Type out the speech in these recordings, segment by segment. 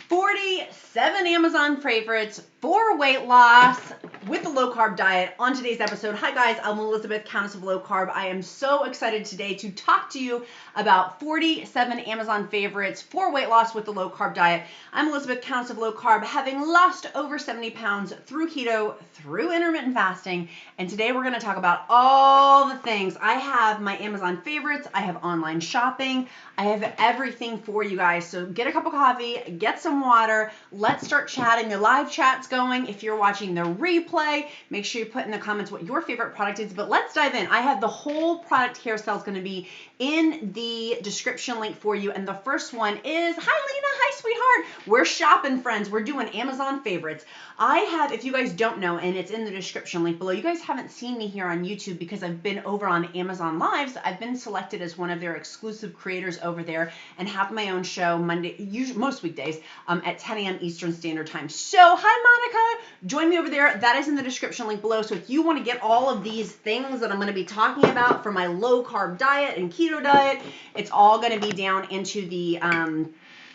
47 Amazon favorites for weight loss with the low carb diet on today's episode. Hi guys, I'm Elizabeth, Countess of Low Carb. I am so excited today to talk to you about 47 Amazon favorites for weight loss with the low carb diet. I'm Elizabeth, Countess of Low Carb, having lost over 70 pounds through keto, through intermittent fasting, and today we're going to talk about all the things. I have my Amazon favorites, I have online shopping, I have everything for you guys. So get a cup of coffee, get some water, let's start chatting. The live chat's going. If you're watching the replay, make sure you put in the comments what your favorite product is, but let's dive in. I have the whole product carousel is going to be in the description link for you, and the first one is, hi Lena, hi sweetheart, we're shopping friends, we're doing Amazon favorites. I have, if you guys don't know, and it's in the description link below, you guys haven't seen me here on YouTube because I've been over on Amazon Lives. I've been selected as one of their exclusive creators over there and have my own show most weekdays at 10 a.m. Eastern Standard Time. So hi Monica, join me over there. That is in the description link below. So if you want to get all of these things that I'm going to be talking about for my low carb diet and keto diet, it's all going to be down into the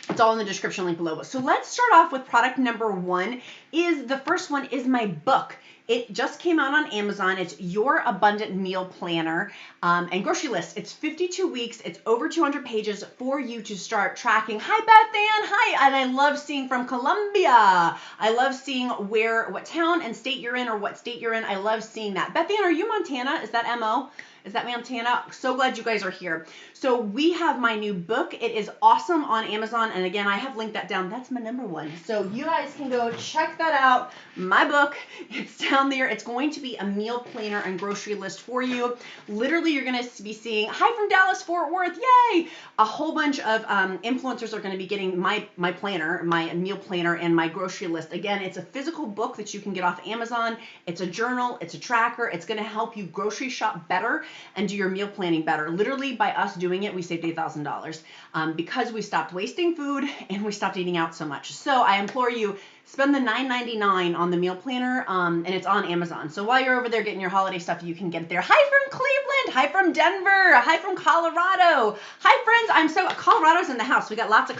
it's all in the description link below. So let's start off with product number one. The first one is my book. It just came out on Amazon. It's Your Abundant Meal Planner and Grocery List. It's 52 weeks. It's over 200 pages for you to start tracking. Hi, Beth Ann. Hi. And I love seeing from Colombia. I love seeing what town and state you're in or what state you're in. I love seeing that. Beth Ann, are you Montana? Is that MO? Is that Montana? So glad you guys are here. So we have my new book. It is awesome on Amazon. And again, I have linked that down. That's my number one. So you guys can go check that out. My book, it's down there. It's going to be a meal planner and grocery list for you. Literally, you're going to be seeing, hi from Dallas, Fort Worth. Yay! A whole bunch of influencers are going to be getting my planner, my meal planner, and my grocery list. Again, it's a physical book that you can get off Amazon. It's a journal. It's a tracker. It's going to help you grocery shop better and do your meal planning better. Literally, by us doing it, we saved $8,000 because we stopped wasting food and we stopped eating out so much. So I implore you, spend the $9.99 on the meal planner, and it's on Amazon. So while you're over there getting your holiday stuff, you can get it there. Hi from Cleveland. Hi from Denver. Hi from Colorado. Hi friends. Colorado's in the house. We got lots of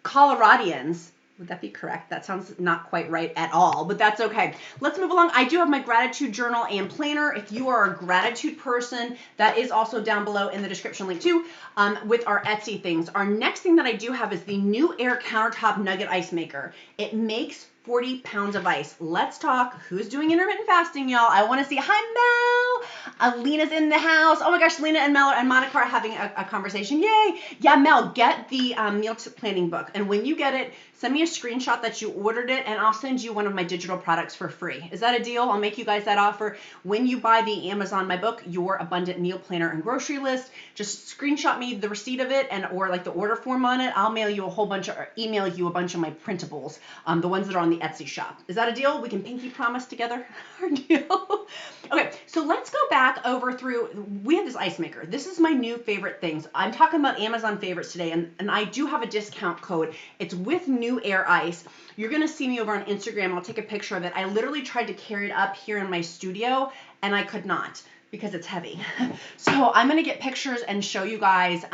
Coloradians. Would that be correct? That sounds not quite right at all, but that's okay. Let's move along. I do have my gratitude journal and planner. If you are a gratitude person, that is also down below in the description link too, with our Etsy things. Our next thing that I do have is the NewAir Countertop Nugget Ice Maker. It makes 40 pounds of ice. Let's talk. Who's doing intermittent fasting, y'all? I want to see. Hi, Mel. Lena's in the house. Oh my gosh, Lena and Mel and Monica are having a conversation. Yay. Yeah, Mel, get the meal planning book. And when you get it, send me a screenshot that you ordered it, and I'll send you one of my digital products for free. Is that a deal? I'll make you guys that offer. When you buy the Amazon My Book, Your Abundant Meal Planner and Grocery List, just screenshot me the receipt of it or like the order form on it. I'll mail you email you a bunch of my printables, the ones that are on the Etsy shop. Is that a deal? We can pinky promise together? Our deal? Okay, so let's go back over through, we have this ice maker. This is my new favorite things. I'm talking about Amazon favorites today, and I do have a discount code. It's with NewAir Ice. You're going to see me over on Instagram. I'll take a picture of it. I literally tried to carry it up here in my studio, and I could not because it's heavy. So I'm going to get pictures and show you guys.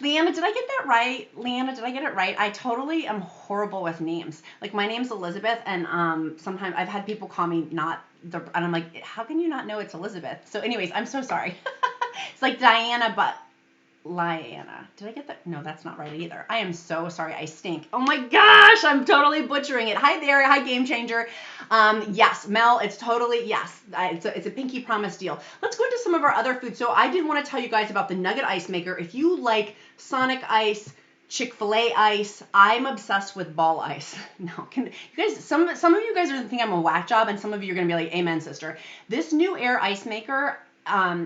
Leanna, did I get that right? Leanna, did I get it right? I totally am horrible with names. Like, my name's Elizabeth, and sometimes I've had people call me and I'm like, how can you not know it's Elizabeth? So anyways, I'm so sorry. It's like Diana, but Liana. Did I get that? No, that's not right either. I am so sorry. I stink. Oh my gosh, I'm totally butchering it. Hi there. Hi, Game Changer. Yes, Mel, it's totally, yes. It's a pinky promise deal. Let's go into some of our other foods. So I did want to tell you guys about the Nugget Ice Maker. If you like Sonic Ice, Chick-fil-A ice, I'm obsessed with ball ice. No, you guys, some of you guys are going to think I'm a whack job, and some of you are going to be like, amen, sister. This NewAir Ice Maker,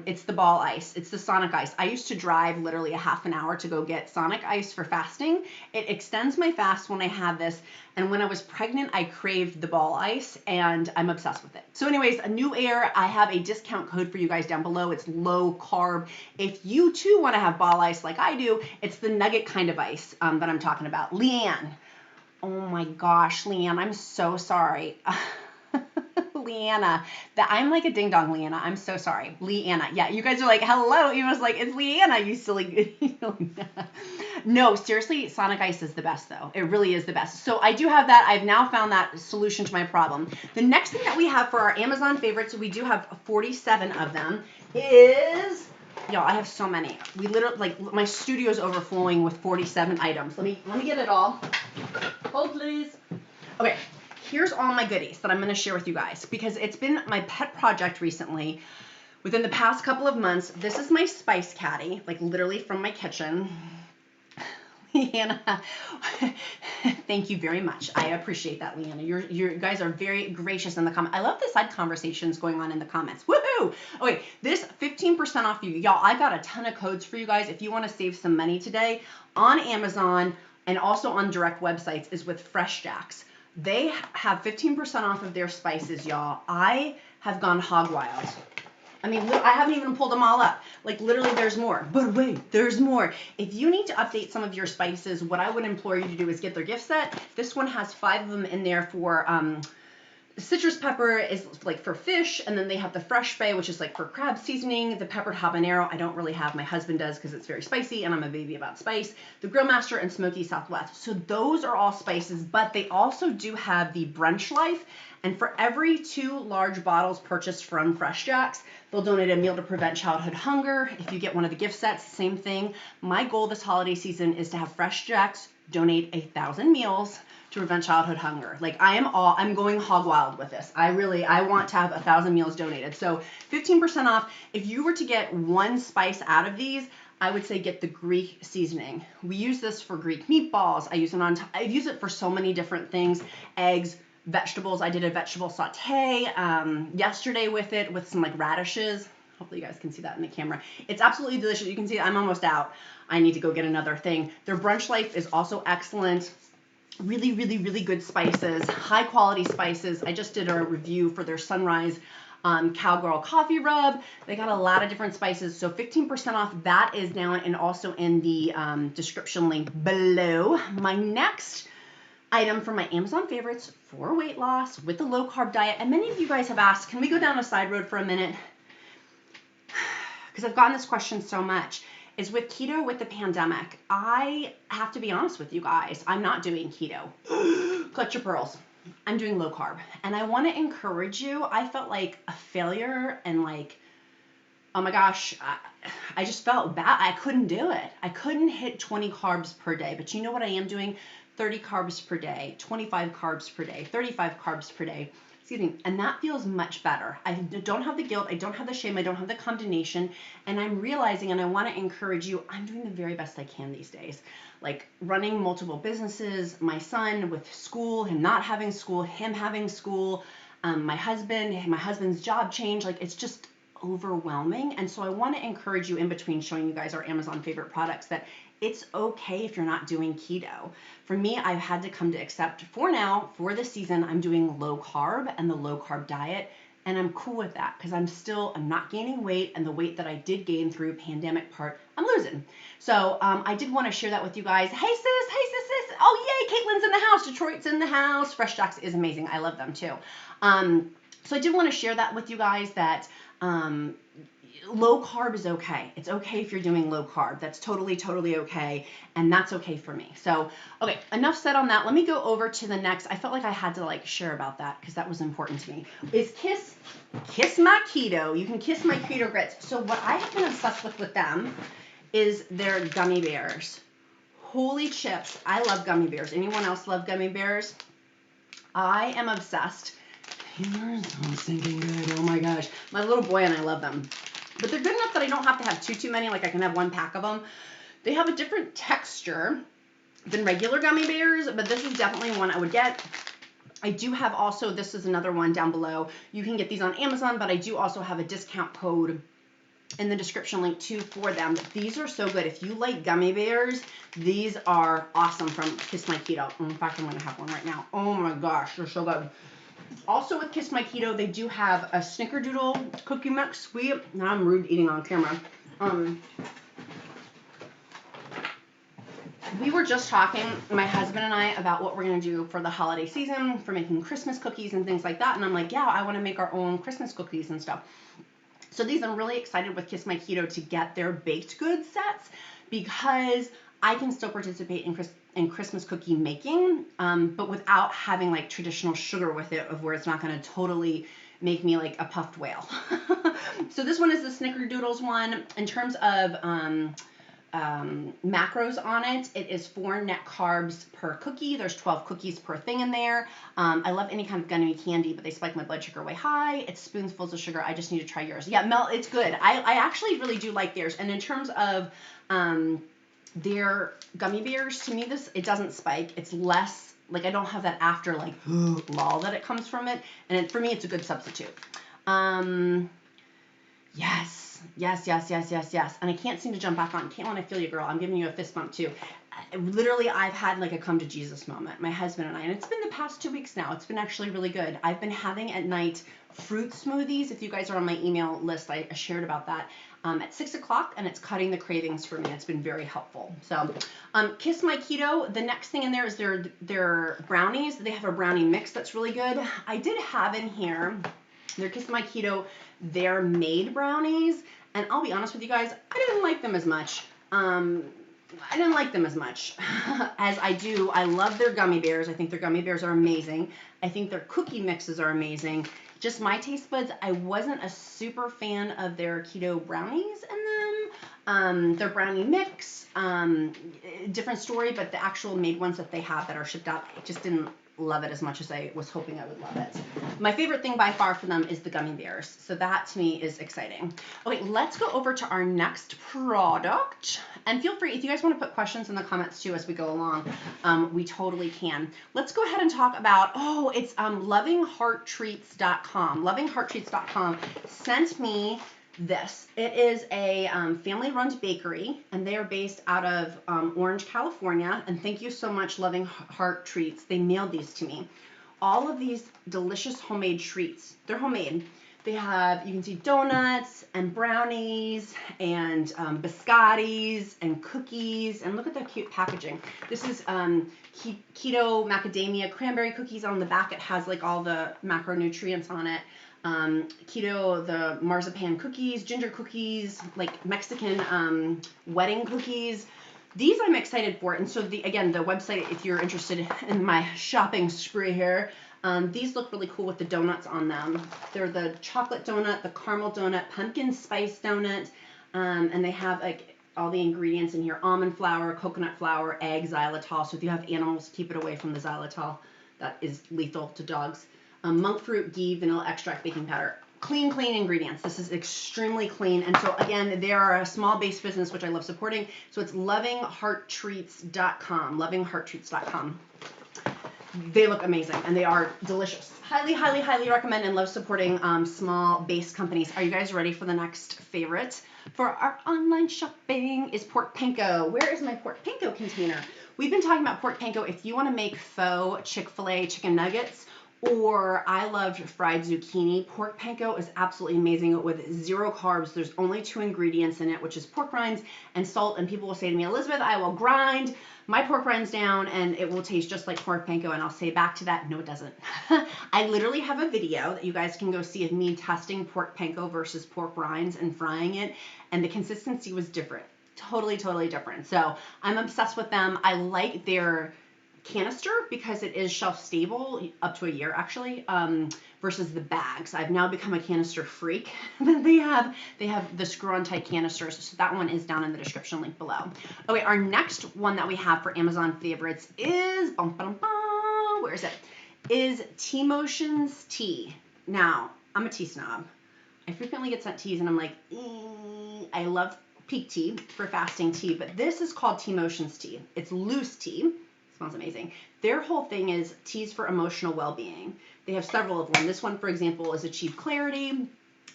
it's the ball ice. It's the Sonic Ice. I used to drive literally a half an hour to go get Sonic Ice for fasting. It extends my fast when I have this. And when I was pregnant, I craved the ball ice, and I'm obsessed with it. So anyways, a NewAir, I have a discount code for you guys down below. It's low carb. If you too want to have ball ice like I do, it's the Nugget kind of ice that I'm talking about. Leanne. Oh my gosh, Leanne, I'm so sorry. Leanna. That I'm like a ding dong, Leanna. I'm so sorry. Leanna. Yeah, you guys are like, hello. Eva's like, it's Leanna, you silly. No, seriously, Sonic Ice is the best though. It really is the best. So I do have that. I've now found that solution to my problem. The next thing that we have for our Amazon favorites, we do have 47 of them, is, y'all, I have so many. We literally, like, my studio is overflowing with 47 items. Let me get it all. Hold please. Okay, here's all my goodies that I'm going to share with you guys because it's been my pet project recently. Within the past couple of months, this is my spice caddy, like literally from my kitchen. Leanna, thank you very much. I appreciate that, Leanna. You guys are very gracious in the comment. I love the side conversations going on in the comments. Woohoo! Okay, this 15% off you. Y'all, I got a ton of codes for you guys. If you want to save some money today on Amazon and also on direct websites is with Fresh Jacks. They have 15% off of their spices, y'all. I have gone hog wild. I mean, I haven't even pulled them all up. Like, literally, there's more. But wait, there's more. If you need to update some of your spices, what I would implore you to do is get their gift set. This one has 5 of them in there for citrus pepper is like for fish, and then they have the fresh bay, which is like for crab seasoning. The peppered habanero, I don't really have. My husband does because it's very spicy, and I'm a baby about spice. The Grill Master and Smoky Southwest. So those are all spices, but they also do have the Brunch Life. And for every 2 large bottles purchased from Fresh Jacks, they'll donate a meal to prevent childhood hunger. If you get one of the gift sets, same thing. My goal this holiday season is to have Fresh Jacks donate 1,000 meals to prevent childhood hunger. Like, I'm going hog wild with this. I want to have 1,000 meals donated. So 15% off. If you were to get one spice out of these, I would say get the Greek seasoning. We use this for Greek meatballs. I use it for so many different things. Eggs, vegetables. I did a vegetable saute yesterday with it, with some like radishes. Hopefully you guys can see that in the camera. It's absolutely delicious. You can see I'm almost out. I need to go get another thing. Their Brunch Life is also excellent. Really, really, really good spices, high quality spices. I just did a review for their Sunrise Cowgirl Coffee Rub. They got a lot of different spices. So 15% off. That is down and also in the description link below. My next item from my Amazon favorites for weight loss with the low carb diet. And many of you guys have asked, can we go down a side road for a minute? Because I've gotten this question so much. Is with keto with the pandemic, I have to be honest with you guys. I'm not doing keto. Clutch your pearls. I'm doing low carb. And I want to encourage you. I felt like a failure and like, oh my gosh, I just felt bad. I couldn't do it. I couldn't hit 20 carbs per day. But you know what I am doing? 30 carbs per day, 25 carbs per day, 35 carbs per day. Excuse me, and that feels much better. I don't have the guilt, I don't have the shame, I don't have the condemnation, and I'm realizing, and I want to encourage you, I'm doing the very best I can these days. Like running multiple businesses, my son with school, him not having school, him having school, my husband's job change, like it's just overwhelming. And so I want to encourage you in between showing you guys our Amazon favorite products that it's okay if you're not doing keto. For me, I've had to come to accept for now, for this season, I'm doing low carb and the low carb diet. And I'm cool with that because I'm not gaining weight, and the weight that I did gain through pandemic part, I'm losing. So I did want to share that with you guys. Hey sis. Oh yay, Caitlin's in the house. Detroit's in the house. Fresh Jacks is amazing. I love them too. So I did want to share that with you guys that low carb is okay. It's okay if you're doing low carb. That's totally okay. And that's okay for me. So, okay, enough said on that. Let me go over to the next. I felt like I had to like share about that because that was important to me. Is Kiss My Keto. You can kiss my keto grits. So what I have been obsessed with them is their gummy bears. Holy chips. I love gummy bears. Anyone else love gummy bears? I am obsessed. They're so stinking good. Oh my gosh. My little boy and I love them. But they're good enough that I don't have to have too many. Like I can have 1 pack of them. They have a different texture than regular gummy bears, but this is definitely one I would get. I do have also, this is another one down below. You can get these on Amazon, but I do also have a discount code in the description link too for them. These are so good. If you like gummy bears, these are awesome from Kiss My Keto. In fact, I'm going to have one right now. Oh my gosh, they're so good. Also with Kiss My Keto, they do have a snickerdoodle cookie mix sweet. Now I'm rude eating on camera. We were just talking, my husband and I, about what we're going to do for the holiday season, for making Christmas cookies and things like that. And I'm like, yeah, I want to make our own Christmas cookies and stuff. So these, I'm really excited with Kiss My Keto to get their baked goods sets because I can still participate in Christmas cookie making, but without having like traditional sugar with it, of where it's not going to totally make me like a puffed whale. So this one is the Snickerdoodles one. In terms of macros on it, it is 4 net carbs per cookie. There's 12 cookies per thing in there. I love any kind of gummy candy, but they spike my blood sugar way high. It's spoonfuls of sugar. I just need to try yours. Yeah, Mel, it's good. I actually really do like theirs. And in terms of their gummy bears, to me, it doesn't spike. It's less, like, I don't have that after, like, lull that it comes from it. And for me, it's a good substitute. Yes. And I can't seem to jump back on. Can't want to feel you, girl. I'm giving you a fist bump, too. Literally, I've had, like, a come to Jesus moment, my husband and I. And it's been the past 2 weeks now. It's been actually really good. I've been having at night fruit smoothies. If you guys are on my email list, I shared about that. At 6 o'clock, and it's cutting the cravings for me. It's been very helpful. So, Kiss My Keto. The next thing in there is their brownies. They have a brownie mix that's really good. I did have in here their Kiss My Keto, their made brownies, and I'll be honest with you guys, I didn't like them as much. As I do. I love their gummy bears. I think their gummy bears are amazing. I think their cookie mixes are amazing. Just my taste buds, I wasn't a super fan of their keto brownies in them. Their brownie mix, different story, but the actual made ones that they have that are shipped out, I just didn't love it as much as I was hoping I would love it. My favorite thing by far for them is the gummy bears. So that to me is exciting. Okay, let's go over to our next product. And feel free, if you guys want to put questions in the comments too as we go along, we totally can. Let's go ahead and talk about, it's lovinghearttreats.com. Lovinghearttreats.com sent me this. It is a family-run bakery, and they are based out of Orange, California. And thank you so much, Loving Heart Treats. They mailed these to me. All of these delicious homemade treats. They're homemade. They have, you can see donuts and brownies and biscottis and cookies. And look at the cute packaging. This is keto macadamia cranberry cookies. On the back, it has like all the macronutrients on it. Keto, the marzipan cookies, ginger cookies, like Mexican wedding cookies. These I'm excited for. And so again, the website, if you're interested in my shopping spree here, these look really cool with the donuts on them. They're the chocolate donut, the caramel donut, pumpkin spice donut, and they have like all the ingredients in here: almond flour, coconut flour, egg, xylitol. So if you have animals, keep it away from the xylitol. That is lethal to dogs. Monk fruit, ghee, vanilla extract, baking powder. Clean ingredients. This is extremely clean. And so again, they are a small base business, which I love supporting. So it's lovinghearttreats.com. Lovinghearttreats.com. They look amazing and they are delicious. Highly recommend and love supporting small base companies. Are you guys ready for the next favorite for our online shopping? Is pork panko. Where is my pork panko container? We've been talking about pork panko. If you want to make faux Chick-fil-A chicken nuggets, or I loved fried zucchini, pork panko is absolutely amazing with 0 carbs. There's only 2 ingredients in it, which is pork rinds and salt. And people will say to me, Elizabeth, I will grind my pork rinds down and it will taste just like pork panko. And I'll say back to that, no, it doesn't. I literally have a video that you guys can go see of me testing pork panko versus pork rinds and frying it. And the consistency was different. Totally different. So I'm obsessed with them. I like their canister because it is shelf stable up to a year actually, versus the bags. I've now become a canister freak. They have the screw-on tight canisters, so that one is down in the description link below. Okay, our next one that we have for Amazon favorites is where is it? Is Tmotions Tea. Now, I'm a tea snob. I frequently get sent teas and I'm like, I love peak tea for fasting tea, but this is called Tmotions Tea. It's loose tea. Smells amazing. Their whole thing is teas for emotional well-being. They have several of them. This one, for example, is Achieve Clarity.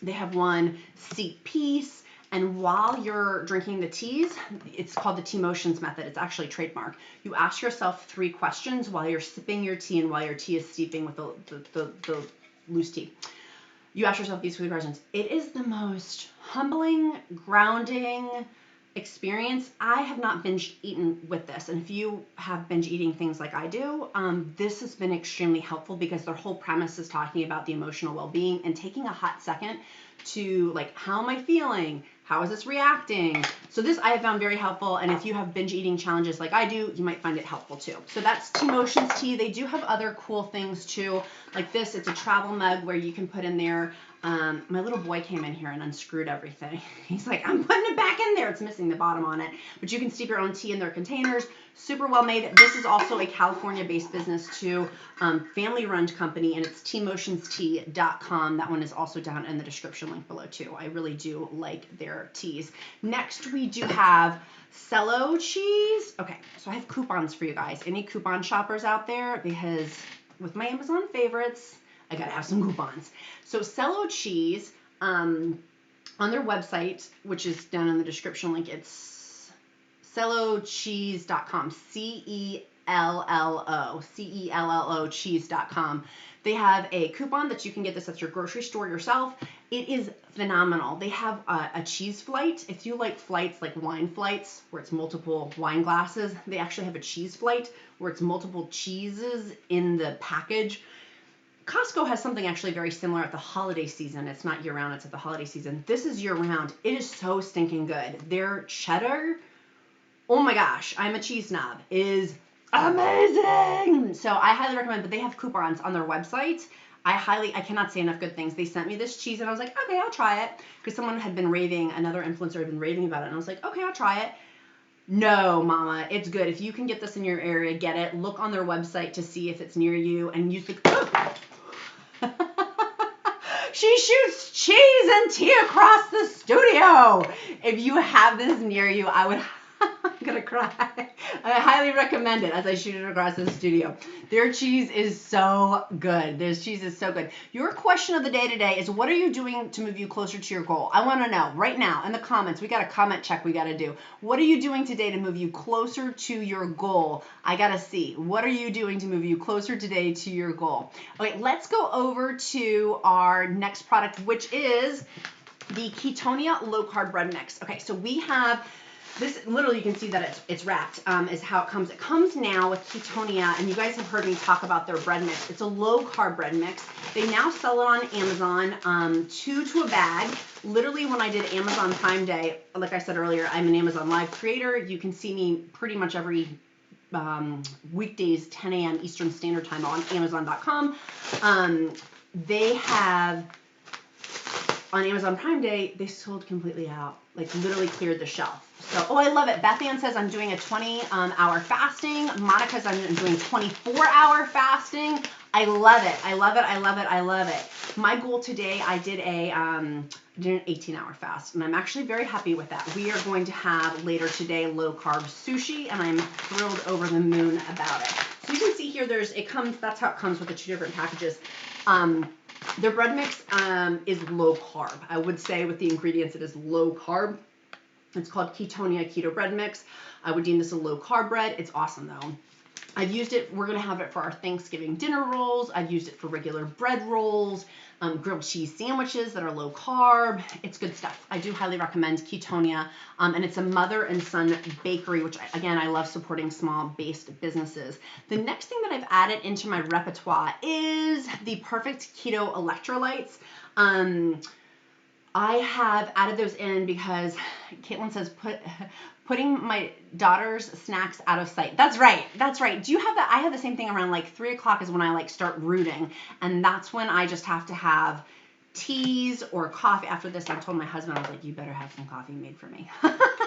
They have one, Seek Peace. And while you're drinking the teas, it's called the Teamotions method. It's actually trademark. You ask yourself 3 questions while you're sipping your tea and while your tea is steeping with the loose tea. You ask yourself these 3 questions. It is the most humbling, grounding, experience, I have not binge eaten with this. And if you have binge eating things like I do, this has been extremely helpful because their whole premise is talking about the emotional well-being and taking a hot second to like, how am I feeling? How is this reacting? So this I have found very helpful. And if you have binge eating challenges like I do, you might find it helpful too. So that's Tmotions Tea. They do have other cool things too. Like this, it's a travel mug where you can put in there. My little boy came in here and unscrewed everything. He's like, I'm putting it back in there. It's missing the bottom on it. But you can steep your own tea in their containers. Super well made. This is also a California-based business too. Family-run company, and it's Teamotionstea.com. That one is also down in the description link below too. I really do like their teas. Next, we do have Cello Cheese. Okay, so I have coupons for you guys. Any coupon shoppers out there? Because with my Amazon favorites, I gotta have some coupons. So Cello Cheese, on their website, which is down in the description link, it's cellocheese.com, CELLO cheese.com. They have a coupon that you can get this at your grocery store yourself. It is phenomenal. They have a cheese flight. If you like flights, like wine flights, where it's multiple wine glasses, they actually have a cheese flight where it's multiple cheeses in the package. Costco has something actually very similar at the holiday season. It's not year-round, it's at the holiday season. This is year-round. It is so stinking good. Their cheddar, oh my gosh, I'm a cheese snob, is amazing. So I highly recommend, but they have coupons on their website. I cannot say enough good things. They sent me this cheese and I was like, okay, I'll try it. Because someone had been raving, another influencer had been raving about it. And I was like, okay, I'll try it. No, mama, it's good. If you can get this in your area, get it. Look on their website to see if it's near you and use the... She shoots cheese and tea across the studio. If you have this near you, I'm gonna cry. I highly recommend it as I shoot it across the studio. Their cheese is so good. Their cheese is so good. Your question of the day today is, what are you doing to move you closer to your goal? I want to know right now in the comments. We got a comment check we got to do. What are you doing today to move you closer to your goal? I got to see. What are you doing to move you closer today to your goal? Okay, let's go over to our next product, which is the Ketonia low carb bread mix. Okay, so we have this, literally you can see that it's wrapped, is how it comes. It comes now with Ketonia, and you guys have heard me talk about their bread mix. It's a low carb bread mix. They now sell it on Amazon, 2 to a bag. Literally when I did Amazon Prime Day, like I said earlier, I'm an Amazon Live creator. You can see me pretty much every weekdays, 10 a.m. Eastern Standard Time on Amazon.com. They have, on Amazon Prime Day, they sold completely out, like literally cleared the shelf. So, oh, I love it. Beth Ann says I'm doing a 20-hour fasting. Monica says I'm doing 24-hour fasting. I love it. I love it. I love it. I love it. My goal today, I did an 18-hour fast, and I'm actually very happy with that. We are going to have later today low-carb sushi, and I'm thrilled over the moon about it. So you can see here, that's how it comes with the 2 different packages. Their bread mix is low carb. I would say with the ingredients, it is low carb. It's called Ketonia Keto Bread Mix. I would deem this a low carb bread. It's awesome though. I've used it, we're gonna have it for our Thanksgiving dinner rolls. I've used it for regular bread rolls, grilled cheese sandwiches that are low carb. It's good stuff. I do highly recommend Ketonia. And it's a mother and son bakery, which again, I love supporting small based businesses. The next thing that I've added into my repertoire is the Perfect Keto Electrolytes. I have added those in because Caitlin says putting my daughter's snacks out of sight. That's right. That's right. Do you have that? I have the same thing around like 3 o'clock is when I like start rooting. And that's when I just have to have teas or coffee. After this, I told my husband, I was like, you better have some coffee made for me.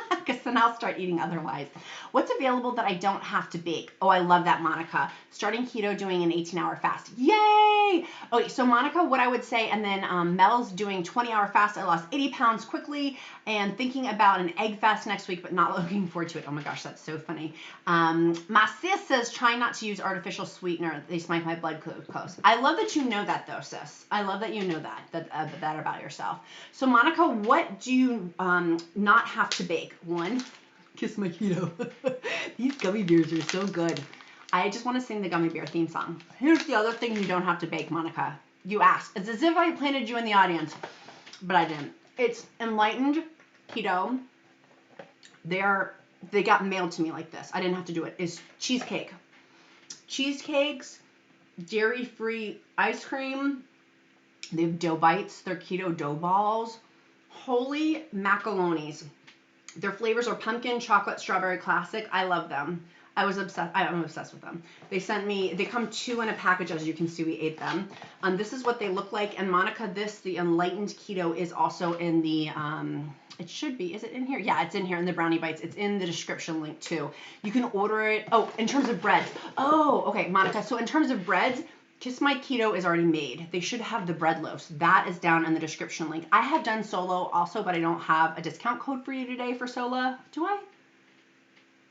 Because then I'll start eating otherwise. What's available that I don't have to bake? Oh, I love that, Monica. Starting keto, doing an 18-hour fast. Yay! Okay, so Monica, what I would say, and then Mel's doing 20-hour fast. I lost 80 pounds quickly and thinking about an egg fast next week, but not looking forward to it. Oh my gosh, that's so funny. My sis says, try not to use artificial sweetener. They spike my blood glucose. I love that you know that though, sis. I love that you know that about yourself. So Monica, what do you not have to bake? One, kiss my keto. These gummy bears are so good. I just want to sing the gummy bear theme song. Here's the other thing you don't have to bake, Monica. You asked. It's as if I planted you in the audience, but I didn't. It's Enlightened Keto They got mailed to me like this. I didn't have to do it. Is cheesecake. Cheesecakes, dairy-free ice cream. They have dough bites. They're keto dough balls. Holy macaronis. Their flavors are pumpkin, chocolate, strawberry, classic. I love them. I'm obsessed with them. They come 2 in a package, as you can see, we ate them. This is what they look like. And Monica, the Enlightened Keto is also in the, it should be, is it in here? Yeah, it's in here in the brownie bites. It's in the description link too. You can order it. Oh, in terms of breads. Oh, okay, Monica. So in terms of breads, Kiss My Keto is already made. They should have the bread loaves. That is down in the description link. I have done Solo also, but I don't have a discount code for you today for Sola. Do I?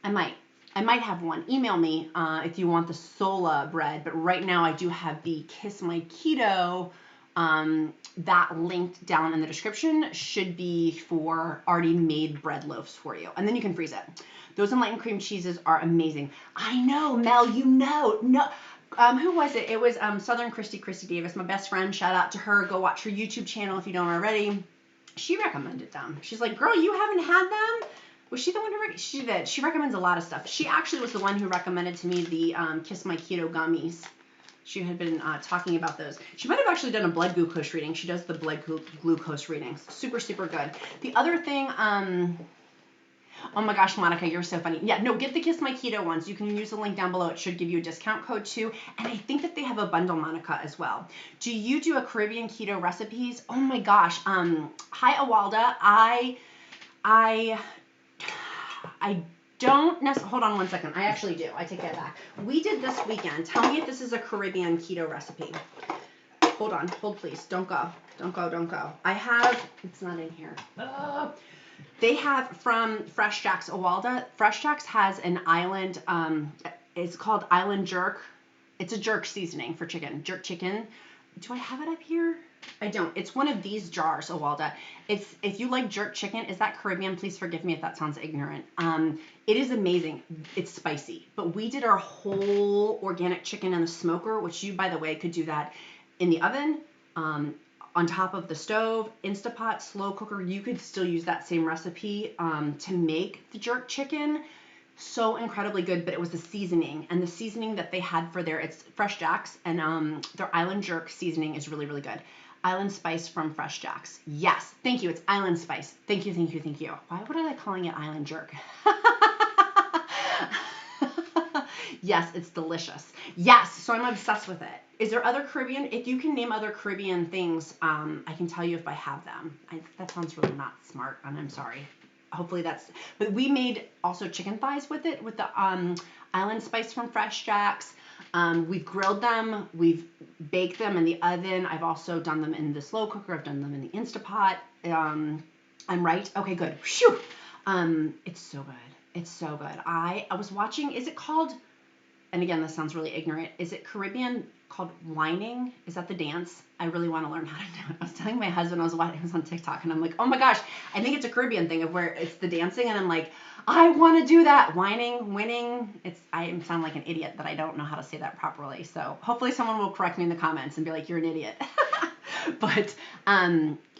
I might have one. Email me if you want the Sola bread, but right now I do have the Kiss My Keto. That linked down in the description should be for already made bread loaves for you. And then you can freeze it. Those Enlightened cream cheeses are amazing. I know, Mel, you know. No. Who was it? It was Southern Christy Davis, my best friend. Shout out to her. Go watch her YouTube channel if you don't already. She recommended them. She's like, girl, you haven't had them? Was she the one who she did? She recommends a lot of stuff. She actually was the one who recommended to me the Kiss My Keto gummies. She had been talking about those. She might have actually done a blood glucose reading. She does the blood glucose readings. Super, super good. The other thing, oh my gosh, Monica, you're so funny. Yeah, no, get the Kiss My Keto ones. You can use the link down below. It should give you a discount code too. And I think that they have a bundle, Monica, as well. Do you do a Caribbean keto recipes? Oh my gosh. Hi, Awalda. I don't necessarily, hold on one second. I actually do. I take that back. We did this weekend. Tell me if this is a Caribbean keto recipe. Hold on. Hold, please. Don't go. Don't go. Don't go. I have, it's not in here. They have from Fresh Jack's Awalda. Fresh Jack's has an island, it's called Island Jerk. It's a jerk seasoning for chicken. Jerk chicken. Do I have it up here? I don't. It's one of these jars, Awalda. If you like jerk chicken, is that Caribbean? Please forgive me if that sounds ignorant. It is amazing. It's spicy. But we did our whole organic chicken in the smoker, which you, by the way, could do that in the oven, on top of the stove, Instapot, slow cooker. You could still use that same recipe to make the jerk chicken. So incredibly good, but it was the seasoning, and the seasoning that they had for it's Fresh Jack's, and their Island Jerk seasoning is really, really good. Island Spice from Fresh Jack's. Yes, thank you. It's Island Spice. Thank you, thank you, thank you. Why would I like calling it Island Jerk? Yes, it's delicious. Yes, so I'm obsessed with it. Is there other Caribbean? If you can name other Caribbean things, I can tell you if I have them. That sounds really not smart, and I'm sorry. Hopefully but we made also chicken thighs with it, with the Island Spice from Fresh Jack's. We've grilled them, we've baked them in the oven. I've also done them in the slow cooker. I've done them in the Instapot. I'm right? Okay, good. Whew. It's so good. It's so good. I was watching, is it called, and again, this sounds really ignorant, is it Caribbean called whining? Is that the dance? I really want to learn how to do it. I was telling my husband, I was watching, it was on TikTok, and I'm like, oh my gosh, I think it's a Caribbean thing of where it's the dancing, and I'm like, I want to do that. Whining, winning. I sound like an idiot that I don't know how to say that properly. So hopefully someone will correct me in the comments and be like, you're an idiot. But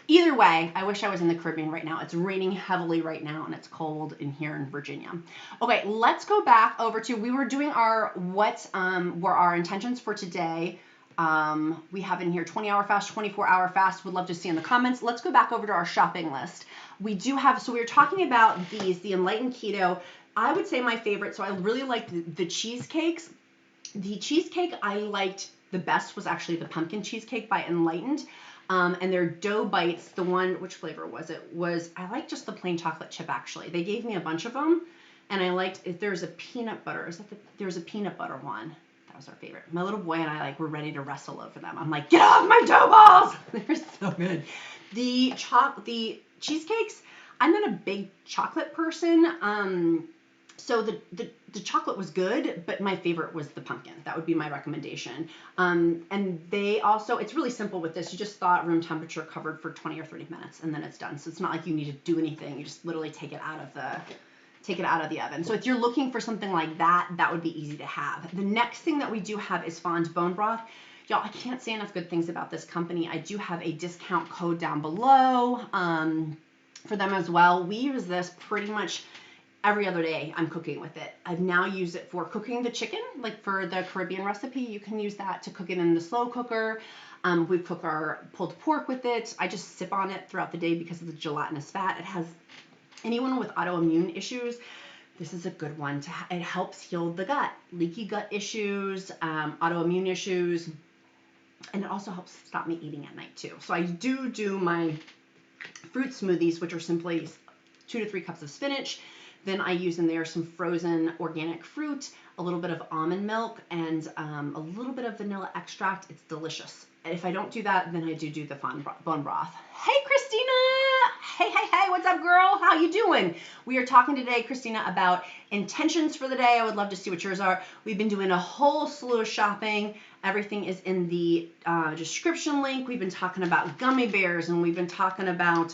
either way, I wish I was in the Caribbean right now. It's raining heavily right now, and it's cold in here in Virginia. Okay, let's go back over to, we were doing our, what were our intentions for today. We have in here 20-hour fast, 24-hour fast. Would love to see in the comments. Let's go back over to our shopping list. We do have, so we were talking about these, the Enlightened Keto. I would say my favorite, so I really liked the cheesecakes. The cheesecake I liked the best was actually the pumpkin cheesecake by Enlightened. And their dough bites, the one, which flavor was it? I liked just the plain chocolate chip actually. They gave me a bunch of them, and I liked, if there's a peanut butter, there's a peanut butter one. That was our favorite. My little boy and I were ready to wrestle over them. I'm like, get off my dough balls! They're so good. The cheesecakes, I'm not a big chocolate person. So the chocolate was good, but my favorite was the pumpkin. That would be my recommendation. And they also, it's really simple with this. You just thaw at room temperature, covered for 20 or 30 minutes, and then it's done. So it's not like you need to do anything. You just literally take it out of the oven. So if you're looking for something like that, that would be easy to have. The next thing that we do have is Fond bone broth. Y'all, I can't say enough good things about this company. I do have a discount code down below for them as well. We use this pretty much every other day I'm cooking with it. I've now used it for cooking the chicken, like for the Caribbean recipe. You can use that to cook it in the slow cooker. We cook our pulled pork with it. I just sip on it throughout the day because of the gelatinous fat. It has, anyone with autoimmune issues, this is a good one. It helps heal the gut, leaky gut issues, autoimmune issues, and it also helps stop me eating at night too. So I do my fruit smoothies, which are simply 2 to 3 cups of spinach. Then I use in there some frozen organic fruit, a little bit of almond milk, and a little bit of vanilla extract. It's delicious. If I don't do that, then I do the bone broth. Hey, Christina! Hey, what's up, girl? How you doing? We are talking today, Christina, about intentions for the day. I would love to see what yours are. We've been doing a whole slew of shopping. Everything is in the description link. We've been talking about gummy bears, and we've been talking about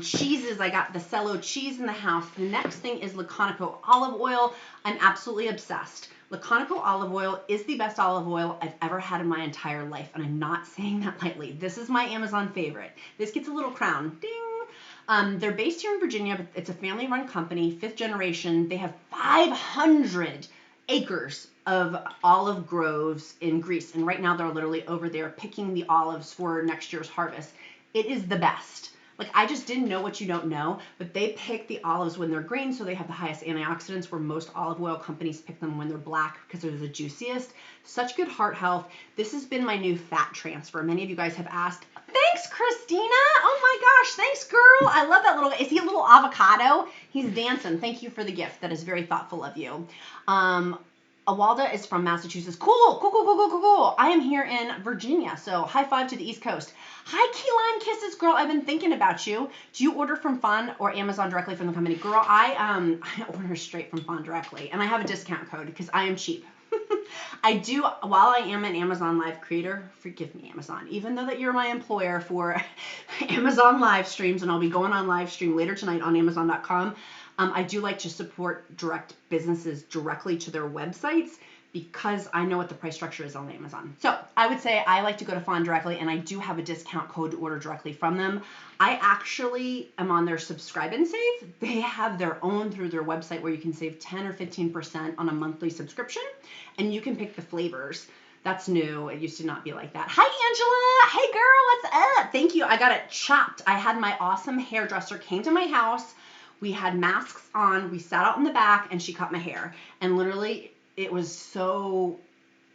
cheeses. I got the Cello Cheese in the house. The next thing is Laconiko Olive Oil. I'm absolutely obsessed. Laconiko Olive Oil is the best olive oil I've ever had in my entire life, and I'm not saying that lightly. This is my Amazon favorite. This gets a little crown. Ding! They're based here in Virginia, but it's a family-run company, 5th generation. They have 500 acres of olive groves in Greece, and right now they're literally over there picking the olives for next year's harvest. It is the best. Like, I just didn't know what you don't know, but they pick the olives when they're green, so they have the highest antioxidants, where most olive oil companies pick them when they're black because they're the juiciest. Such good heart health. This has been my new fat transfer. Many of you guys have asked. Thanks, Christina. Oh my gosh, thanks, girl. I love that little, is he a little avocado? He's dancing. Thank you for the gift. That is very thoughtful of you. Awalda is from Massachusetts. Cool. I am here in Virginia, so high five to the East Coast. Hi, Key Lime Kisses, girl. I've been thinking about you. Do you order from Fond or Amazon directly from the company? Girl, I order straight from Fond directly, and I have a discount code because I am cheap. I do, while I am an Amazon Live creator, forgive me, Amazon, even though that you're my employer for Amazon live streams, and I'll be going on live stream later tonight on Amazon.com. I do like to support direct businesses directly to their websites because I know what the price structure is on Amazon. So I would say I like to go to Fond directly, and I do have a discount code to order directly from them. I actually am on their Subscribe and Save. They have their own through their website where you can save 10 or 15% on a monthly subscription, and you can pick the flavors. That's new. It used to not be like that. Hi, Angela. Hey, girl. What's up? Thank you. I got it chopped. I had my awesome hairdresser came to my house. We had masks on. We sat out in the back, and she cut my hair. And literally, it was so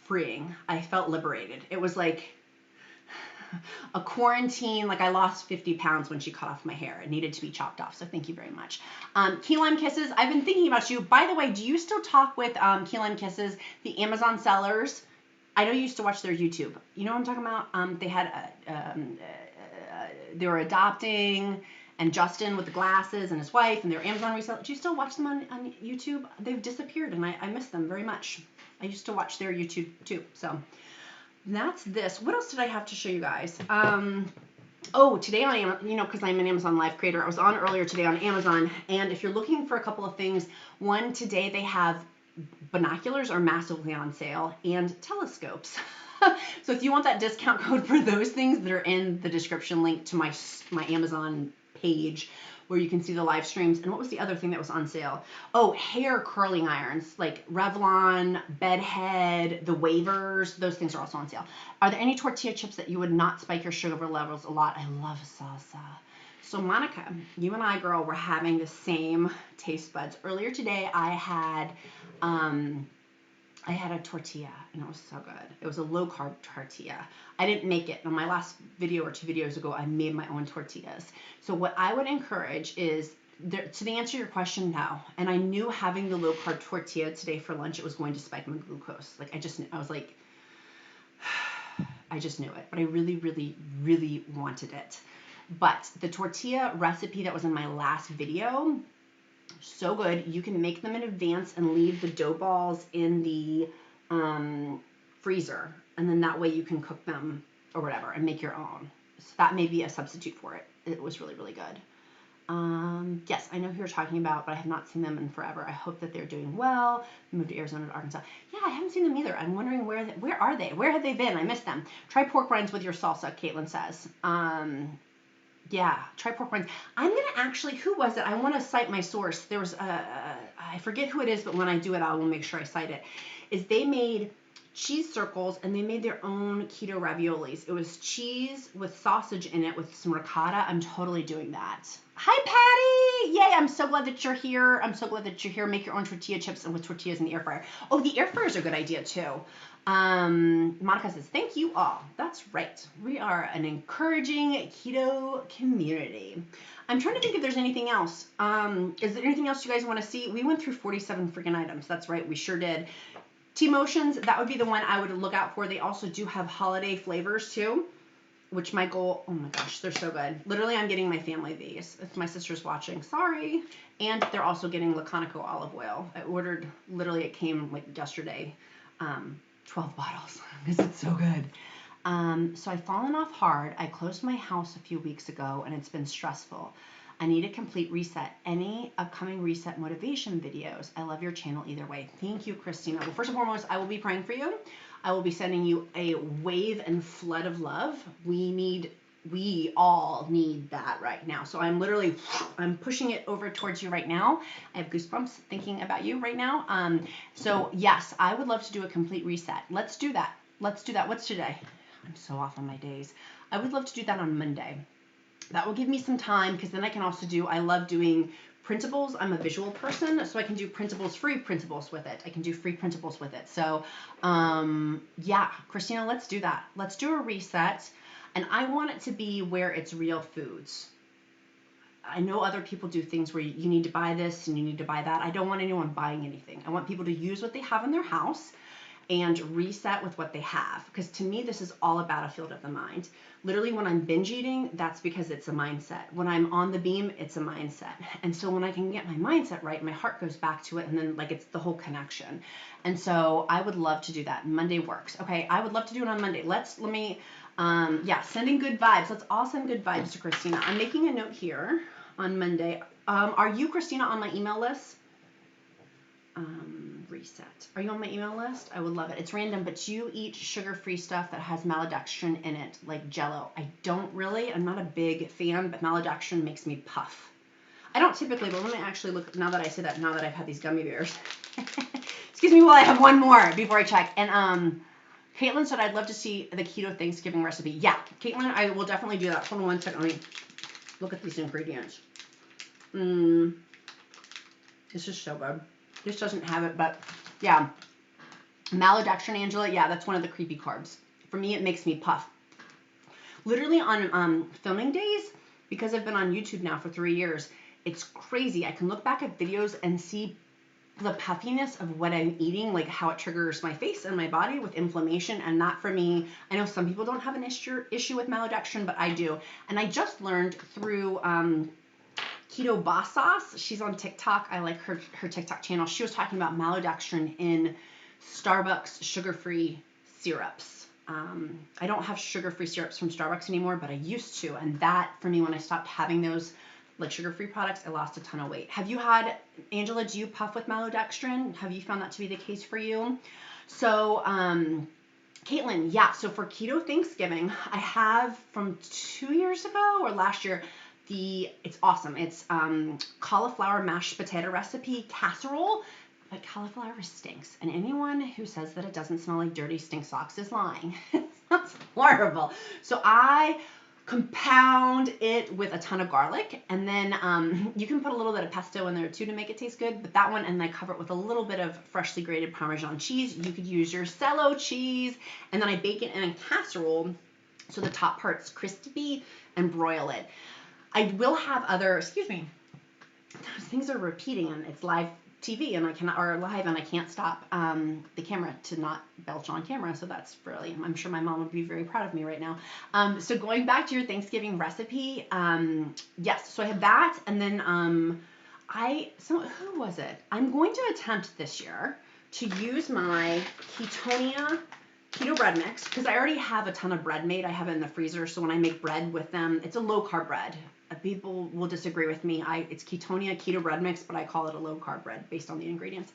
freeing. I felt liberated. It was like a quarantine. Like, I lost 50 pounds when she cut off my hair. It needed to be chopped off, so thank you very much. Key Lime Kisses, I've been thinking about you. By the way, do you still talk with Key Lime Kisses, the Amazon sellers? I know you used to watch their YouTube. You know what I'm talking about? They had they were adopting, and Justin with the glasses and his wife and their Amazon reseller. Do you still watch them on YouTube? They've disappeared, and I miss them very much. I used to watch their YouTube too. So that's this. What else did I have to show you guys? Oh, today on Amazon, you know, because I'm an Amazon Live creator, I was on earlier today on Amazon, and if you're looking for a couple of things, one, today they have binoculars are massively on sale, and telescopes. So if you want that discount code for those things, that are in the description link to my Amazon page where you can see the live streams. And what was the other thing that was on sale? Oh, hair curling irons, like Revlon, Bedhead, the Wavers, those things are also on sale. Are there any tortilla chips that you would not spike your sugar levels a lot? I love salsa. So Monica, you and I, girl, were having the same taste buds. Earlier today, I had a tortilla, and it was so good. It was a low-carb tortilla. I didn't make it. On my last video or 2 videos ago, I made my own tortillas. So what I would encourage is, to answer your question, no. And I knew having the low-carb tortilla today for lunch, it was going to spike my glucose. Like, I was like, I just knew it. But I really, really, really wanted it. But the tortilla recipe that was in my last video, so good. You can make them in advance and leave the dough balls in the freezer, and then that way you can cook them or whatever and make your own. So that may be a substitute for it. It was really, really good. Yes, I know who you're talking about, but I have not seen them in forever. I hope that they're doing well. They moved to Arizona to Arkansas. Yeah, I haven't seen them either. I'm wondering where are they? Where have they been? I missed them. Try pork rinds with your salsa, Caitlin says. Yeah, try pork rinds. I'm going to actually, who was it? I want to cite my source. There was I forget who it is, but when I do it, I will make sure I cite it. Is they made cheese circles and they made their own keto raviolis. It was cheese with sausage in it with some ricotta. I'm totally doing that. Hi, Patty! Yay, I'm so glad that you're here. I'm so glad that you're here. Make your own tortilla chips and with tortillas in the air fryer. Oh, the air fryer is a good idea too. Monica says, thank you all. That's right. We are an encouraging keto community. I'm trying to think if there's anything else. Is there anything else you guys want to see? We went through 47 freaking items. That's right. We sure did. Tmotions, that would be the one I would look out for. They also do have holiday flavors too, which my goal, oh my gosh, they're so good. Literally, I'm getting my family these. If my sister's watching, sorry. And they're also getting Laconiko Olive Oil. I ordered, literally it came like yesterday, 12 bottles because it's so good. So I've fallen off hard. I closed my house a few weeks ago and it's been stressful. I need a complete reset. Any upcoming reset motivation videos? I love your channel either way. Thank you, Christina. Well, first and foremost, I will be praying for you. I will be sending you a wave and flood of love. We all need that right now. So I'm pushing it over towards you right now. I have goosebumps thinking about you right now. So yes, I would love to do a complete reset. Let's do that. Let's do that. What's today? I'm so off on my days. I would love to do that on Monday. That will give me some time because then I can also I love doing printables. I'm a visual person, so I can do printables, free printables with it. I can do free printables with it. So yeah, Christina, let's do that. Let's do a reset. And I want it to be where it's real foods. I know other people do things where you need to buy this and you need to buy that. I don't want anyone buying anything. I want people to use what they have in their house and reset with what they have. Because to me, this is all a battlefield of the mind. Literally, when I'm binge eating, that's because it's a mindset. When I'm on the beam, it's a mindset. And so when I can get my mindset right, my heart goes back to it, and then like it's the whole connection. And so I would love to do that. Monday works. Okay, I would love to do it on Monday. Yeah, sending good vibes. Let's all send good vibes to Christina. I'm making a note here on Monday. Are you, Christina, on my email list? Reset. Are you on my email list? I would love it. It's random, but you eat sugar-free stuff that has maltodextrin in it, like Jello. I don't really. I'm not a big fan, but maltodextrin makes me puff. I don't typically, but let me actually look, now that I say that, now that I've had these gummy bears. Excuse me while I have one more before I check. And Caitlin said, I'd love to see the keto Thanksgiving recipe. Yeah, Caitlin, I will definitely do that. Hold on one second. Let me look at these ingredients. This is so good. This doesn't have it, but yeah. Maltodextrin, Angela, yeah, that's one of the creepy carbs. For me, it makes me puff. Literally on filming days, because I've been on YouTube now for 3 years, it's crazy. I can look back at videos and see the puffiness of what I'm eating, like how it triggers my face and my body with inflammation. And that for me, I know some people don't have an issue with maltodextrin, but I do. And I just learned through Keto Boss Sauce. She's on TikTok. I like her TikTok channel. She was talking about maltodextrin in Starbucks sugar-free syrups. I don't have sugar-free syrups from Starbucks anymore, but I used to. And that, for me, when I stopped having those like sugar-free products, I lost a ton of weight. Have you had, Angela, do you puff with maltodextrin? Have you found that to be the case for you? So, Caitlin, yeah, so for Keto Thanksgiving, I have from 2 years ago or last year, it's awesome. It's cauliflower mashed potato recipe casserole, but cauliflower stinks. And anyone who says that it doesn't smell like dirty stink socks is lying. It smells horrible. So I compound it with a ton of garlic, and then you can put a little bit of pesto in there too to make it taste good, but that one, and then I cover it with a little bit of freshly grated Parmesan cheese. You could use your Cello cheese, and then I bake it in a casserole so the top part's crispy and broil it. I will have excuse me, things are repeating and it's live TV and I can't stop the camera to not belch on camera. So that's really, I'm sure my mom would be very proud of me right now. So going back to your Thanksgiving recipe, yes, so I have that. And then who was it? I'm going to attempt this year to use my Ketonia keto bread mix because I already have a ton of bread made. I have it in the freezer. So when I make bread with them, it's a low carb bread. People will disagree with me. It's Ketonia keto bread mix, but I call it a low carb bread based on the ingredients.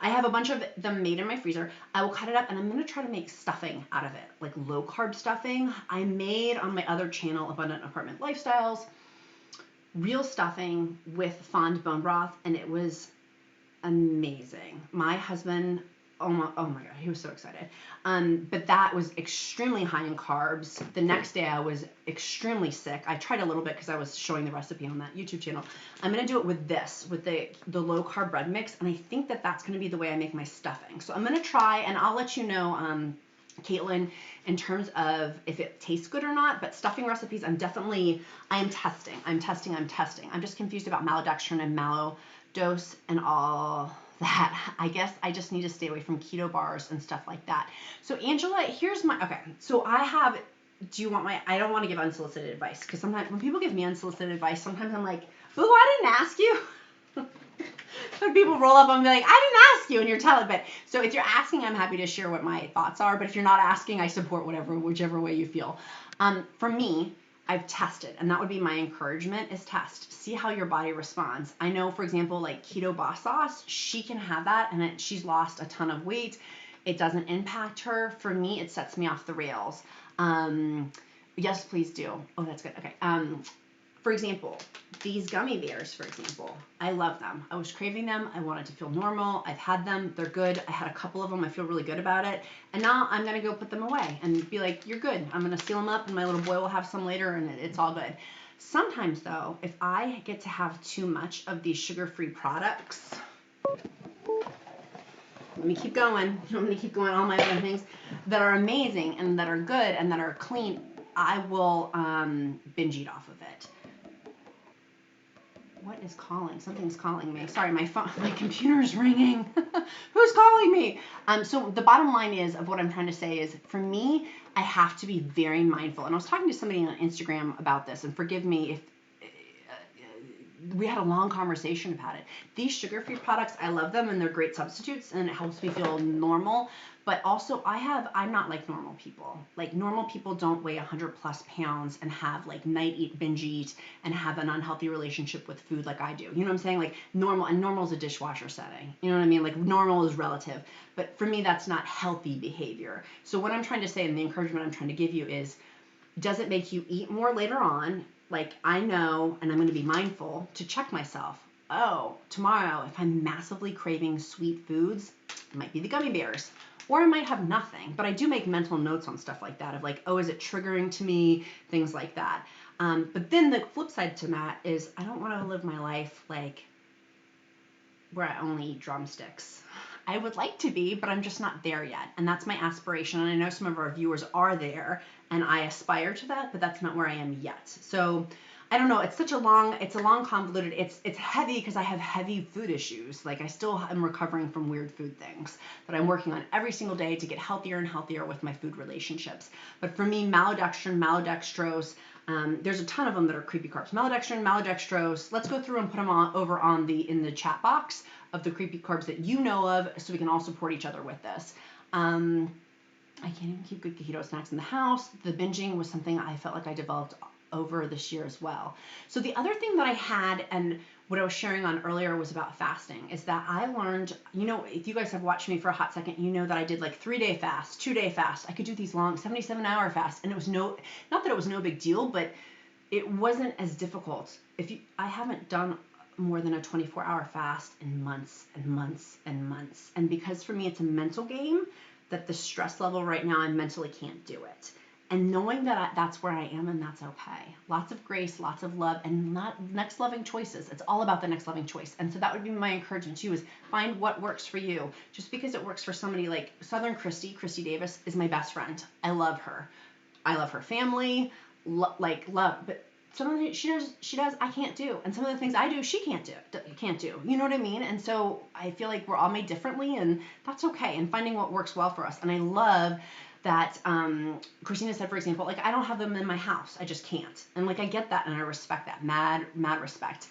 I have a bunch of them made in my freezer. I will cut it up and I'm going to try to make stuffing out of it, like low carb stuffing. I made on my other channel, Abundant Apartment Lifestyles, real stuffing with fond bone broth, and it was amazing. My husband, oh my God, he was so excited. But that was extremely high in carbs. The next day I was extremely sick. I tried a little bit because I was showing the recipe on that YouTube channel. I'm going to do it with this, with the low carb bread mix. And I think that that's going to be the way I make my stuffing. So I'm going to try, and I'll let you know, Caitlin, in terms of if it tastes good or not. But stuffing recipes, I am testing. I'm just confused about maltodextrin and maltodose and all that. I guess I just need to stay away from keto bars and stuff like that. So Angela, here's my, okay, so do you want I don't want to give unsolicited advice, because sometimes when people give me unsolicited advice, sometimes I'm like, boo, I didn't ask you. When people roll up and be like, I didn't ask you, and you're telling, but so if you're asking, I'm happy to share what my thoughts are, but if you're not asking, I support whichever way you feel. For me, I've tested, and that would be my encouragement, is test. See how your body responds. I know, for example, like Keto Box sauce, she can have that, and she's lost a ton of weight. It doesn't impact her. For me, it sets me off the rails. Yes, please do. Oh, that's good. Okay. For example, these gummy bears, for example, I love them. I was craving them. I wanted to feel normal. I've had them. They're good. I had a couple of them. I feel really good about it. And now I'm going to go put them away and be like, you're good. I'm going to seal them up, and my little boy will have some later, and it's all good. Sometimes, though, if I get to have too much of these sugar-free products, let me keep going. I'm going to keep going all my other things that are amazing and that are good and that are clean, I will binge eat off of it. What is calling? Something's calling me. Sorry, my computer's ringing. Who's calling me? So the bottom line is of what I'm trying to say is, for me, I have to be very mindful. And I was talking to somebody on Instagram about this, and forgive me if we had a long conversation about it. These sugar-free products, I love them, and they're great substitutes, and it helps me feel normal. But also, I'm not like normal people. Like, normal people don't weigh 100 plus pounds and have like binge eat, and have an unhealthy relationship with food like I do. You know what I'm saying? Like, normal is a dishwasher setting. You know what I mean? Like, normal is relative. But for me, that's not healthy behavior. So what I'm trying to say, and the encouragement I'm trying to give you is, does it make you eat more later on? Like, I know, and I'm going to be mindful to check myself. Oh, tomorrow, if I'm massively craving sweet foods, it might be the gummy bears. Or I might have nothing. But I do make mental notes on stuff like that of like, oh, is it triggering to me? Things like that. But then the flip side to that is, I don't want to live my life like where I only eat drumsticks. I would like to be, but I'm just not there yet. And that's my aspiration. And I know some of our viewers are there, and I aspire to that, but that's not where I am yet. So I don't know. It's a long convoluted, it's heavy because I have heavy food issues. Like, I still am recovering from weird food things that I'm working on every single day to get healthier and healthier with my food relationships. But for me, maltodextrin, maltodextrose, there's a ton of them that are creepy carbs. Maltodextrin, maltodextrose. Let's go through and put them over in the chat box of the creepy carbs that you know of, so we can all support each other with this. I can't even keep good keto snacks in the house. The binging was something I felt like I developed over this year as well. So the other thing that I had, and what I was sharing on earlier, was about fasting, is that I learned, if you guys have watched me for a hot second, you know that I did like 3-day fast, 2-day fast. I could do these long 77-hour fasts, and it was not that it was no big deal, but it wasn't as difficult. I haven't done more than a 24-hour fast in months and months and months. And because for me it's a mental game, that the stress level right now, I mentally can't do it. And knowing that that's where I am, and that's okay. Lots of grace, lots of love, and next loving choices. It's all about the next loving choice. And so that would be my encouragement to you, is find what works for you. Just because it works for somebody like Southern Christy Davis is my best friend. I love her. I love her family, but some of the things she does, I can't do. And some of the things I do, she can't do. You know what I mean? And so I feel like we're all made differently, and that's okay. And finding what works well for us. And I love that Christina said, for example, like, I don't have them in my house. I just can't. And like, I get that, and I respect that. Mad respect.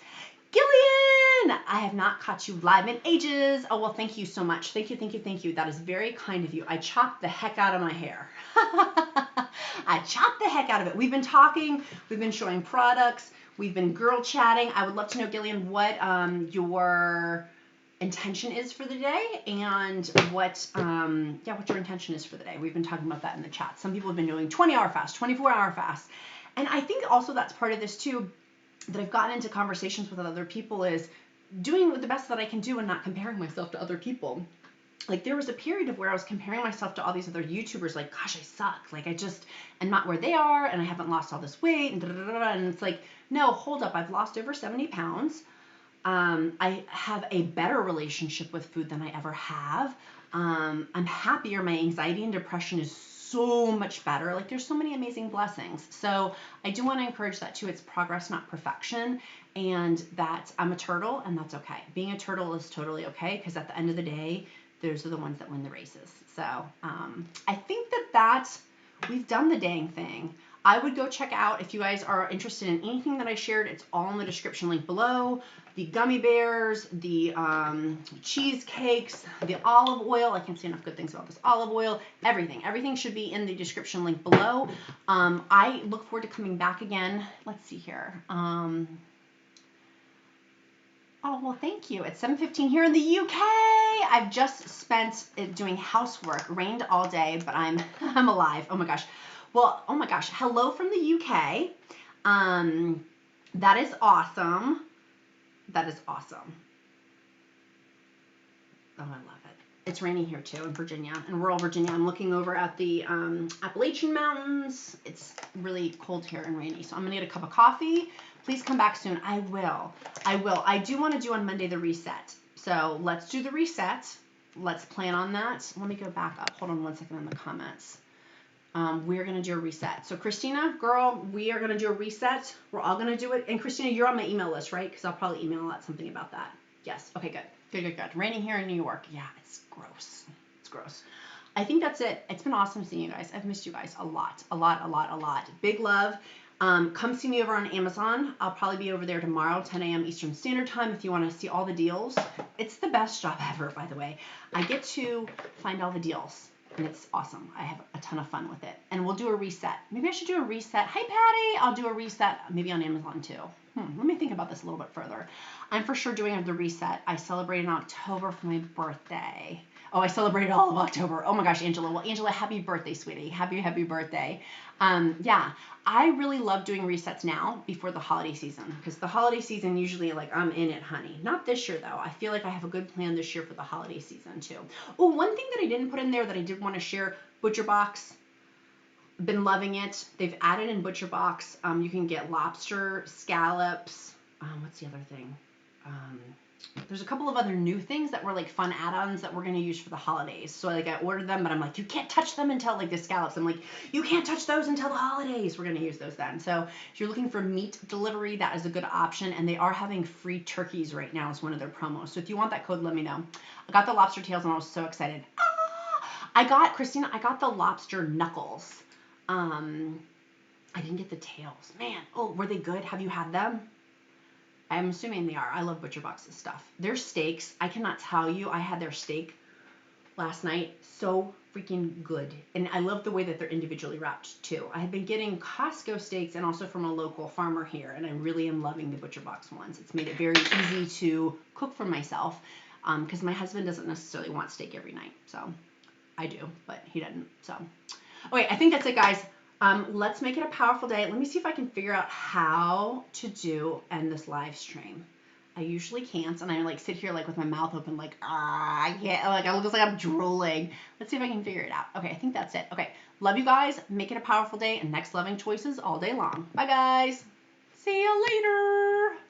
Gillian, I have not caught you live in ages. Oh, well, thank you so much. Thank you. That is very kind of you. I chopped the heck out of my hair. I chopped the heck out of it. We've been talking. We've been showing products. We've been girl chatting. I would love to know, Gillian, what your intention is for the day, and what your intention is for the day. We've been talking about that in the chat. Some people have been doing 20-hour fast, 24-hour fast. And I think also that's part of this too. that I've gotten into conversations with other people is doing the best that I can do and not comparing myself to other people. Like there was a period of where I was comparing myself to all these other YouTubers, like, gosh, I suck. Like I just am not where they are and I haven't lost all this weight and and it's like, no, hold up. I've lost over 70 pounds. I have a better relationship with food than I ever have. I'm happier. My anxiety and depression is so much better. Like there's so many amazing blessings. So I do want to encourage that too. It's progress, not perfection. And that I'm a turtle and that's okay. Being a turtle is totally okay because at the end of the day, those are the ones that win the races. So I think that we've done the dang thing. I would go check out, if you guys are interested in anything that I shared, it's all in the description link below. The gummy bears, the cheesecakes, the olive oil. I can't say enough good things about this olive oil. Everything should be in the description link below. I look forward to coming back again. Let's see here. Oh, well, thank you. It's 7:15 here in the UK. I've just spent it doing housework. Rained all day, but I'm alive. Oh my gosh. Well, oh my gosh. Hello from the UK. That is awesome. That is awesome. Oh, I love it. It's raining here too in Virginia, in rural Virginia. I'm looking over at the Appalachian Mountains. It's really cold here and rainy, so I'm gonna get a cup of coffee. Please come back soon. I will. I do want to do on Monday the reset. So let's do the reset. Let's plan on that. Let me go back up. Hold on one second in the comments. We're going to do a reset. So Christina, girl, we are going to do a reset. We're all going to do it. And Christina, you're on my email list, right? Because I'll probably email out something about that. Yes. Okay, good. Raining here in New York. Yeah, it's gross. It's gross. I think that's it. It's been awesome seeing you guys. I've missed you guys a lot. Big love. Come see me over on Amazon. I'll probably be over there tomorrow, 10 a.m. Eastern Standard Time if you want to see all the deals. It's the best job ever, by the way. I get to find all the deals. And it's awesome. I have a ton of fun with it. And we'll do a reset. Maybe I should do a reset. Hi, Patty. I'll do a reset maybe on Amazon too. Let me think about this a little bit further. I'm for sure doing the reset. I celebrate in October for my birthday. Oh, I celebrated all of October. Oh my gosh, Angela. Well, Angela, happy birthday, sweetie. Happy birthday. Yeah, I really love doing resets now before the holiday season because the holiday season usually like I'm in it, honey. Not this year though. I feel like I have a good plan this year for the holiday season too. Oh, one thing that I didn't put in there that I did want to share, Butcher Box. Been loving it. They've added in Butcher Box. You can get lobster, scallops. What's the other thing? There's a couple of other new things that were like fun add-ons that we're going to use for the holidays. So like I ordered them, but I'm like, you can't touch them until like the scallops. I'm like, you can't touch those until the holidays. We're going to use those then. So if you're looking for meat delivery, that is a good option. And they are having free turkeys right now as one of their promos. So if you want that code, let me know. I got the lobster tails and I was so excited. Christina, I got the lobster knuckles. I didn't get the tails. Man, oh, were they good? Have you had them? I'm assuming they are. I love Butcher Box's stuff. Their steaks, I cannot tell you. I had their steak last night. So freaking good. And I love the way that they're individually wrapped too. I have been getting Costco steaks and also from a local farmer here. And I really am loving the Butcher Box ones. It's made it very easy to cook for myself because my husband doesn't necessarily want steak every night. So I do, but he doesn't. So, okay, I think that's it, guys. Let's make it a powerful day. Let me see if I can figure out how to end this live stream. I usually can't, and I like sit here like with my mouth open, like I can't. Like I look like I'm drooling. Let's see if I can figure it out. Okay, I think that's it. Okay, love you guys. Make it a powerful day, and next loving choices all day long. Bye, guys. See you later.